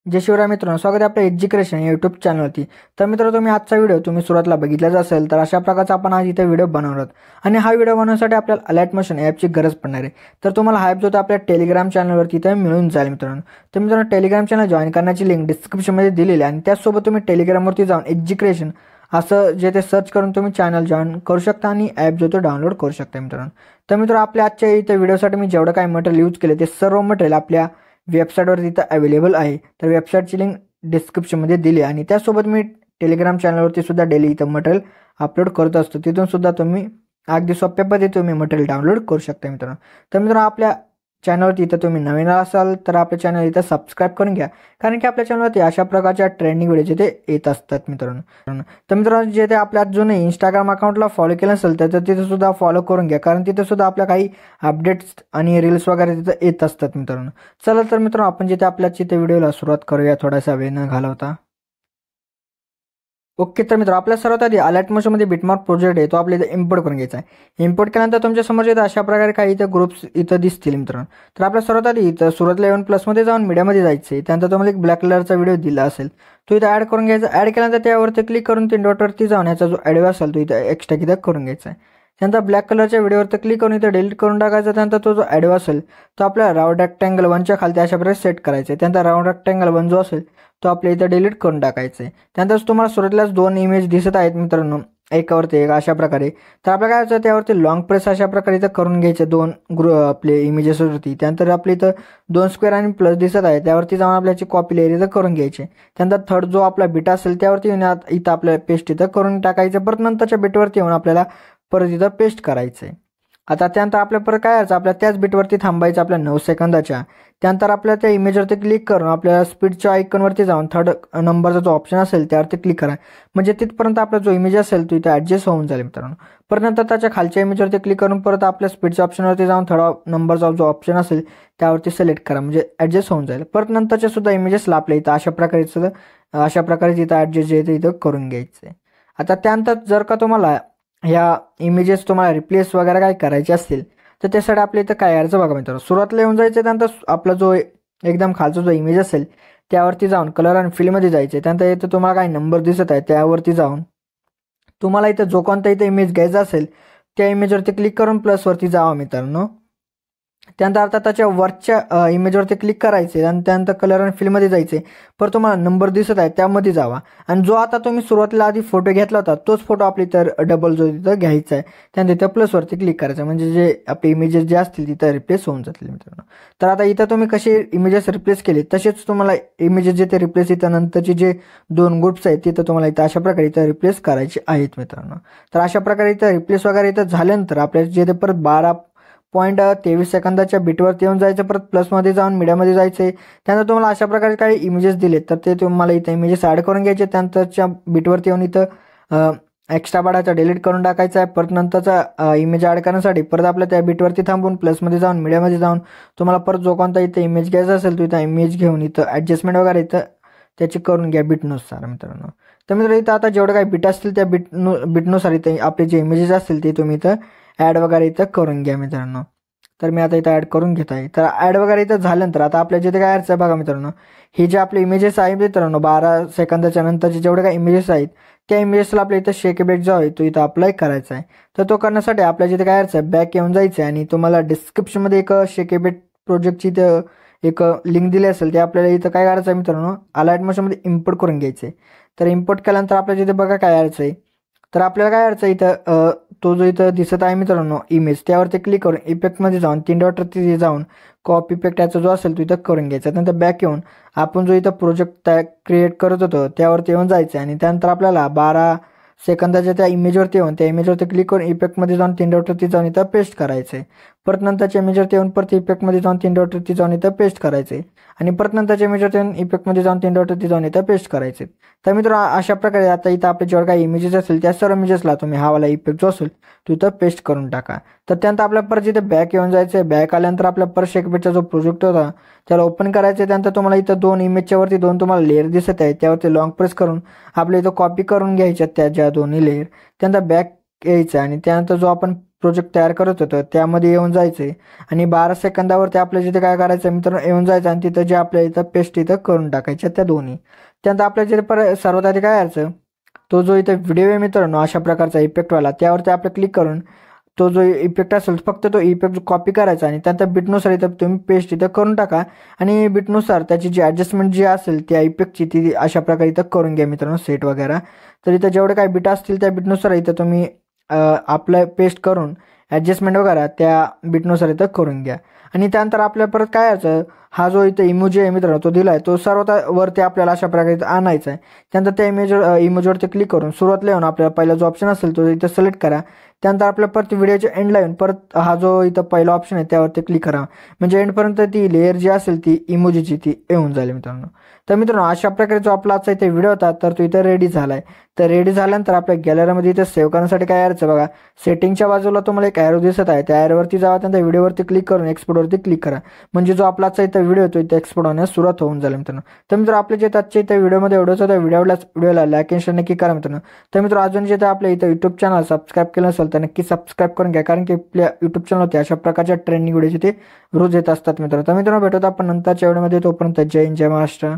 जय शिवराय मित्रांनो, स्वागत आहे आपल्या एज्युकेशन या यूट्यूब चॅनलवरती। तर मित्रांनो, तुम्ही आजचा व्हिडिओ सुरुवातीला बघितलाच असेल। तर अशा प्रकारचा आपण आज इथे व्हिडिओ बनवणार आहोत आणि हा व्हिडिओ बनवण्यासाठी आपल्याला अलर्ट मोशन ॲपची गरज पडणार आहे। तर तुम्हाला हा ॲप जो आपल्या टेलिग्राम चॅनलवरती इथे मिळून जाईल मित्रांनो। तर मित्रांनो, टेलिग्राम चॅनल जॉईन करण्याची लिंक डिस्क्रिप्शनमध्ये दिलेली आहे आणि त्याचसोबत तुम्ही टेलिग्रामवरती जाऊन एज्युकेशन असं जे ते सर्च करून तुम्ही चॅनल जॉईन करू शकता आणि ॲप जो तो डाउनलोड करू शकता मित्रांनो। तर मित्रांनो, आपल्या आजच्या इथे व्हिडिओसाठी मी जेवढं काही मटेरियल यूज केले ते सर्व मटेरियल आपल्या वेबसाईटवर इथं अवेलेबल आहे। तर वेबसाईटची लिंक डिस्क्रिप्शनमध्ये दिली आणि त्यासोबत मी टेलिग्राम चॅनलवरती सुद्धा डेली इथं मटेरियल अपलोड करत असतो। तिथून सुद्धा तुम्ही अगदी सोप्या पद्धतीने तुम्ही मटेरियल डाउनलोड करू शकता मित्रांनो। तर मित्रांनो, आपल्या चॅनलवरती इथं तुम्ही नवीन असाल तर आपल्या चॅनल इथं सबस्क्राईब करून घ्या, कारण की आपल्या चॅनलवरती अशा प्रकारच्या ट्रेंडिंग व्हिडिओ जे ते येत असतात मित्रांनो। तर मित्रांनो, जे ते आपल्या अजून इंस्टाग्राम अकाउंटला फॉलो केलं असेल तर तिथे सुद्धा फॉलो करून घ्या, कारण तिथे सुद्धा आपल्या काही अपडेट्स आणि रील्स वगैरे तिथं येत असतात मित्रांनो। चला तर मित्रांनो, आपण जिथे आपल्या तिथे व्हिडिओला सुरुवात करूया थोडासा वेळ न घालवता। ओके, तर मित्र आपल्या सर्वात आधी अलर्ट मोशनमध्ये बिटमार्क प्रोजेक्ट आहे तो आपल्याला इम्पोर्ट करून घ्यायचा आहे। इम्पोर्ट केल्यानंतर तुमच्या समोर येतं अशा प्रकारे काही इथं ग्रुप्स इथं दिसतील मित्रांनो। तर आपल्या सर्वात आधी इथं सुरुवातीला 11+ जाऊन मीडियामध्ये जायचं आहे। त्यानंतर तुम्हाला एक ब्लॅक कलरचा व्हिडिओ दिला असेल तो इथं ॲड करून घ्यायचा। ॲड केल्यानंतर त्यावरती क्लिक करून 3 डॉटवरती जाऊन याचा जो ॲडिओ असेल तो इथं एक्स्ट्रा इथं करून घ्यायचा आहे। त्यानंतर ब्लॅक कलरच्या व्हिडिओवरती क्लिक करून इथं डिलीट करून टाकायचा। त्यानंतर तो जो ॲडिओ असेल तो आपल्या राऊंड रेक्टँगल 1च्या खालती अशा प्रकारे सेट करायचा आहे। त्यानंतर राऊंड रेक्टँगल 1 जो असेल तो आपल्या इथं डिलीट करून टाकायचा आहे। त्यानंतर तुम्हाला सुरुवातीलाच 2 इमेज दिसत आहेत मित्रांनो, एकावरती एक अशा प्रकारे। तर आपल्याला काय करायचं, त्यावरती लॉंग प्रेस अशा प्रकारे इथं करून घ्यायचे 2 आपले इमेजेसवरती। त्यानंतर आपल्या इथं 2 स्क्वेअर आणि प्लस दिसत आहे त्यावरती जाऊन आपल्याची कॉपी लेअर इथं करून घ्यायची। त्यानंतर थर्ड जो आपला बीट असेल त्यावरती येऊन इथं आपल्याला पेस्ट इथं करून टाकायचं। परत नंतरच्या बीटवरती येऊन आपल्याला परत इथं पेस्ट करायचं आहे। आता त्यानंतर आपल्या परत काय करायचं, आपल्या त्याच बीटवरती थांबायचं आपल्या 9 सेकंदाच्या। त्यानंतर आपल्या त्या इमेजवरती क्लिक करून आपल्याला स्पीडच्या आयकॉनवरती जाऊन थर्ड नंबरचा जो ऑप्शन असेल त्यावरती क्लिक करा, म्हणजे तिथपर्यंत आपला जो इमेज असेल तो इथं ॲडजस्ट होऊन जाईल मित्रांनो। परत नंतर त्याच्या खालच्या इमेजवरती क्लिक करून परत आपल्या स्पीडच्या ऑप्शनवरती जाऊन थर्ड नंबरचा जो ऑप्शन असेल त्यावरती सिलेक्ट करा, म्हणजे ॲडजस्ट होऊन जाईल। परत नंतरच्या सुद्धा इमेजेसला आपल्या इथं अशा प्रकारे इथं ॲडजस्ट जे इथं करून घ्यायचं आहे। आता त्यानंतर जर का तुम्हाला ह्या इमेजेस तुम्हाला रिप्लेस वगैरे काय करायचे असतील तर त्यासाठी आपल्या इथं काय करायचं बघा मित्रांनो। सुरुवातीला येऊन जायचं, त्यानंतर आपला जो एकदम खालचा जो इमेज असेल त्यावरती जाऊन कलर आणि फिलमध्ये जायचे। त्यानंतर इथं तुम्हाला काही नंबर दिसत आहे त्यावरती जाऊन तुम्हाला इथं जो कोणता इथं इमेज घ्यायचा असेल त्या इमेजवरती क्लिक करून प्लसवरती जावा मित्रांनो। त्यानंतर आता त्याच्या वरच्या इमेजवरती क्लिक करायचे आणि त्यानंतर कलर आणि फिलमध्ये जायचे। परत तुम्हाला नंबर दिसत आहे त्यामध्ये जावा आणि जो आता तुम्ही सुरुवातीला आधी फोटो घेतला होता तोच फोटो आपली तर डबल जो तिथं घ्यायचा आहे। त्यानंतर तिथं प्लसवरती क्लिक करायचं, म्हणजे जे आपले इमेजेस जे असतील तिथं रिप्लेस होऊन जातील मित्रांनो। तर आता इथं तुम्ही कसे इमेजेस रिप्लेस केले तसेच तुम्हाला इमेजेस जे ते रिप्लेस इथं नंतरचे जे 2 ग्रुप्स आहेत तिथं तुम्हाला इथं अशा प्रकारे इथं रिप्लेस करायचे आहेत मित्रांनो। तर अशा प्रकारे इथं रिप्लेस वगैरे इथं झाल्यानंतर आपल्याला जे ते परत 12.23 सेकंदाच्या बीटवरती येऊन जायचं। परत प्लसमध्ये जाऊन मीडियामध्ये जायचं। त्यानंतर तुम्हाला अशा प्रकारे काही इमेजेस दिलेत तर ते तुम्हाला इथं इमेजेस ॲड करून घ्यायचे। त्यानंतरच्या बीटवरती येऊन इथं एक्स्ट्रा बाडाचा डिलीट करून टाकायचा आहे। परत नंतरचा इमेज ॲड करण्यासाठी परत आपल्या त्या बीटवरती थांबून प्लसमध्ये जाऊन मीडियामध्ये जाऊन तुम्हाला परत जो कोणता इथं इमेज घ्यायचा असेल तो इथं इमेज घेऊन इथं ॲडजस्टमेंट वगैरे इथं त्याची करून घ्या बीटनुसार मित्रांनो। तर मित्रांनो, इथं आता जेवढं काही बीट असतील त्या बीटनुसार इथं आपले जे इमेजेस असतील ते तुम्ही इथं ॲड वगैरे इथं करून घ्या मित्रांनो। तर मी आता इथं ॲड करून घेत आहे। तर ॲड वगैरे इथं झाल्यानंतर आता आपल्या जिथे काय करायचं बघा मित्रांनो, हे जे आपले इमेजेस आहेत मित्रांनो 12 सेकंदाच्या नंतरचे जेवढे काही इमेजेस आहेत त्या इमेजेसला आपल्या इथं शेक इफेक्ट जो आहे तो इथं अप्लाय करायचा आहे। तर तो करण्यासाठी आपल्या जिथे काय करायचं, बॅक येऊन जायचं आहे आणि तुम्हाला डिस्क्रिप्शनमध्ये एक शेक इफेक्ट प्रोजेक्टची इथं एक लिंक दिली असेल ते आपल्याला इथं काय करायचं आहे मित्रांनो, अलर्ट मोशनमध्ये इम्पोर्ट करून घ्यायचं आहे। तर इम्पोर्ट केल्यानंतर आपल्या जिथे बघा काय करायचं आहे, तर आपल्याला काय करायचं इथं तो जो इथं दिसत आहे मित्रांनो इमेज त्यावरती क्लिक करून इफेक्टमध्ये जाऊन 3 डॉटवरती जाऊन कॉपी इफेक्ट याचा जो असेल तो इथं करून घ्यायचा। त्यानंतर बॅक येऊन आपण जो इथं प्रोजेक्ट क्रिएट करत होतो त्यावरती येऊन जायचं आणि त्यानंतर आपल्याला 12 सेकंदाच्या त्या इमेजवरती येऊन त्या इमेजवरती क्लिक करून इफेक्टमध्ये जाऊन 3 डॉटवरती जाऊन इथं पेस्ट करायचं आहे। परत नंतरच्या इमेजवरती येऊन परत इफेक्टमध्ये जाऊन 3 डॉटवरती जाऊन इथं पेस्ट करायचं आहे आणि परत नंतरच्या इमेजवरती येऊन इफेक्टमध्ये जाऊन 3 डॉटवरती जाऊन इथं पेस्ट करायचे। तर मित्रांनो, अशा प्रकारे आता इथं आपले जेवढे काही इमेजेस असेल त्या सर्व इमेजेसला तुम्ही हा वाला इफेक्ट जो असेल तो इथं पेस्ट करून टाका। तर त्यानंतर आपल्या परत जिथे बॅक येऊन जायचं आहे। बॅक आल्यानंतर आपल्या परत शेक इफेक्टचा जो प्रोजेक्ट होता त्याला ओपन करायचं आहे। त्यानंतर तुम्हाला इथं 2 इमेजच्या वरती 2 तुम्हाला लेअर दिसत आहे त्यावरती लॉंग प्रेस करून आपल्या इथं कॉपी करून घ्यायच्या त्या ज्या दोन्ही लेअर। त्यानंतर बॅक यायचं आणि त्यानंतर जो आपण प्रोजेक्ट तयार करत होतं त्यामध्ये येऊन जायचं आहे आणि 12 सेकंदावरती आपल्या जिथे काय करायचं मित्रांनो येऊन जायचं आणि तिथं जे आपल्या इथं पेस्ट इथं करून टाकायच्या त्या दोन्ही. त्यानंतर आपल्या जिथे सर्वात आधी काय करायचं, तो जो इथं व्हिडिओ आहे मित्रांनो अशा प्रकारचा इफेक्टवाला, त्यावरती आपलं क्लिक करून तो जो इफेक्ट असेल फक्त तो इफेक्ट कॉपी करायचा आणि त्यानंतर बिटनुसार इथं तुम्ही पेस्ट इथं करून टाका आणि बिटनुसार त्याची जी ॲडजस्टमेंट जी असेल त्या इफेक्टची ती अशा प्रकारे इथं करून घ्या मित्रांनो सेट वगैरे. तर इथं जेवढे काही बिट असतील त्या बिटनुसार इथं तुम्ही आपलं पेस्ट करून ॲडजस्टमेंट वगैरे त्या बिटनुसार इथं करून घ्या. आणि त्यानंतर आपल्याला परत काय यायचं, हा जो इथं इमोजी आहे मित्रांनो तो दिला आहे तो सर्वात वरती आपल्याला अशा प्रकारे इथं आणायचा आहे. त्यानंतर त्या इमोजीवरती क्लिक करून सुरुवातला येऊन आपल्याला पहिला जो ऑप्शन असेल तो इथं सिलेक्ट करा. त्यानंतर आपल्या परत व्हिडिओच्या एंडला येऊन परत हा जो इथं पहिला ऑप्शन आहे त्यावरती क्लिक करा, म्हणजे एंडपर्यंत ती लेअर जी असेल ती इमोजीची ती येऊन जाईल मित्रांनो. तर मित्रांनो अशा प्रकारे जो आपला आजचा इथे व्हिडिओ होता तर तो इथं रेडी झाला आहे. तर रेडी झाल्यानंतर आपल्या गॅलरीमध्ये इथं सेव्ह करण्यासाठी काय करायचं बघा, सेटिंगच्या बाजूला तुम्हाला एक ॲरो दिसत आहे, त्या ॲरोवरती जावा, त्यानंतर व्हिडिओवरती क्लिक करून एक्सपोर्टवरती क्लिक करा, म्हणजे जो आपला आजचा इथं व्हिडिओ तो इथं एक्सपोर्ट होण्यास सुरुवात होऊन जाईल मित्रांनो. तर मित्र आपल्या जे आजच्या इथं व्हिडिओमध्ये एवढंच होतं, व्हिडिओला लाईक आणि शेअर नक्की करा मित्रांनो. तर मित्र अजून जे आपल्या इथं यूट्यूब चॅनल सबस्क्राईब केलं असेल तर नक्की सबस्क्राईब करून घ्या, कारण की आपल्या यूट्यूब चॅनलवरती अशा प्रकारच्या ट्रेंडिंग व्हिडिओचे ते रोज येत असतात मित्रांनो. तर मित्रांनो भेटत आपण नंतरच्या व्हिडिओमध्ये, तोपर्यंत जय हिंद जय महाराष्ट्र.